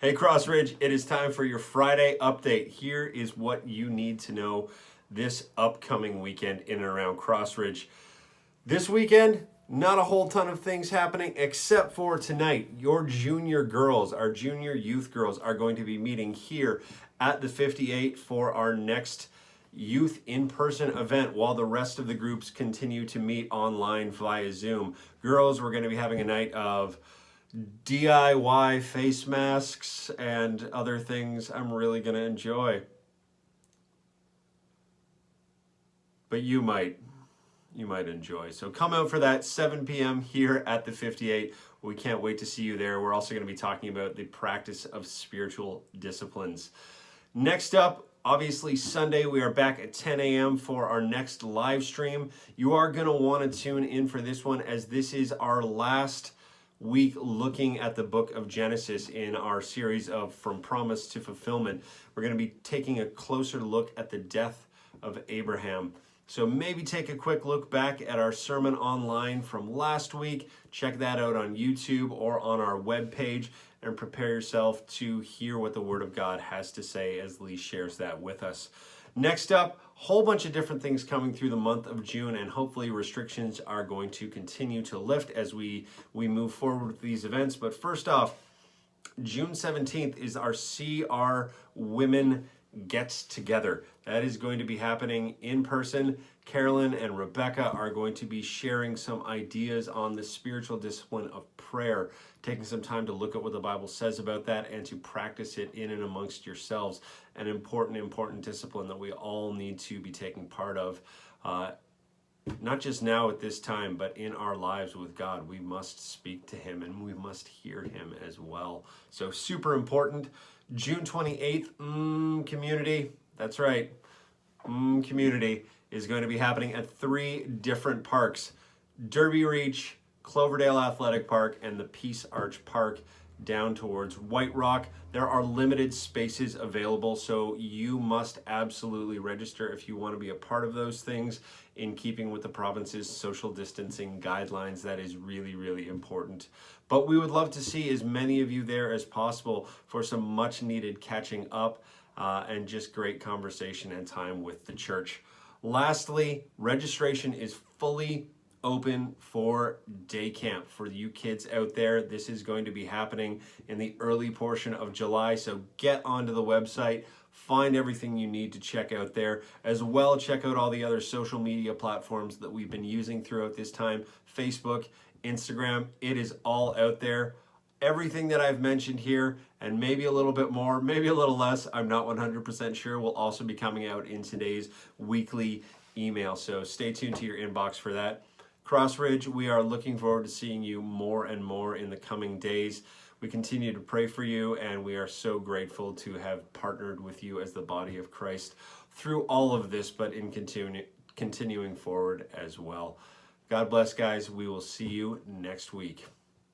Hey Crossridge, it is time for your Friday update. Here is what you need to know this upcoming weekend in and around Crossridge. This weekend, not a whole ton of things happening except for tonight. Your junior girls, our junior youth girls, are going to be meeting here at the 58 for our next youth in-person event while the rest of the groups continue to meet online via Zoom. Girls, we're going to be having a night of DIY face masks and other things I'm really going to enjoy. But you might enjoy. So come out for that 7 p.m. here at the 58. We can't wait to see you there. We're also going to be talking about the practice of spiritual disciplines. Next up, obviously Sunday, we are back at 10 a.m. for our next live stream. You are going to want to tune in for this one, as this is our last week looking at the book of Genesis in our series of From Promise to Fulfillment. We're going to be taking a closer look at the death of Abraham. So maybe take a quick look back at our sermon online from last week. Check that out on YouTube or on our webpage, and prepare yourself to hear what the Word of God has to say as Lee shares that with us. Next up, whole bunch of different things coming through the month of June, and hopefully restrictions are going to continue to lift as we move forward with these events. But first off, June 17th is our CR Women Gets Together. That is going to be happening in person. Carolyn and Rebecca are going to be sharing some ideas on the spiritual discipline of prayer, taking some time to look at what the Bible says about that and to practice it in and amongst yourselves. An important discipline that we all need to be taking part of, not just now at this time, but in our lives with God. We must speak to Him and we must hear Him as well. So super important. June 28th, community. That's right. Community is going to be happening at 3 different parks: Derby Reach, Cloverdale Athletic Park, and the Peace Arch Park down towards White Rock. There are limited spaces available, so you must absolutely register if you want to be a part of those things in keeping with the province's social distancing guidelines. That is really important. But we would love to see as many of you there as possible for some much needed catching up and just great conversation and time with the church. Lastly, registration is fully open for day camp for you kids out there. This is going to be happening in the early portion of July, so get onto the website, find everything you need to check out there. As well, check out all the other social media platforms that we've been using throughout this time: Facebook, Instagram. It is all out there. Everything that I've mentioned here, and maybe a little bit more, maybe a little less, I'm not 100% sure, will also be coming out in today's weekly email. So stay tuned to your inbox for that. Crossridge, we are looking forward to seeing you more and more in the coming days. We continue to pray for you, and we are so grateful to have partnered with you as the body of Christ through all of this, but in continuing forward as well. God bless, guys. We will see you next week.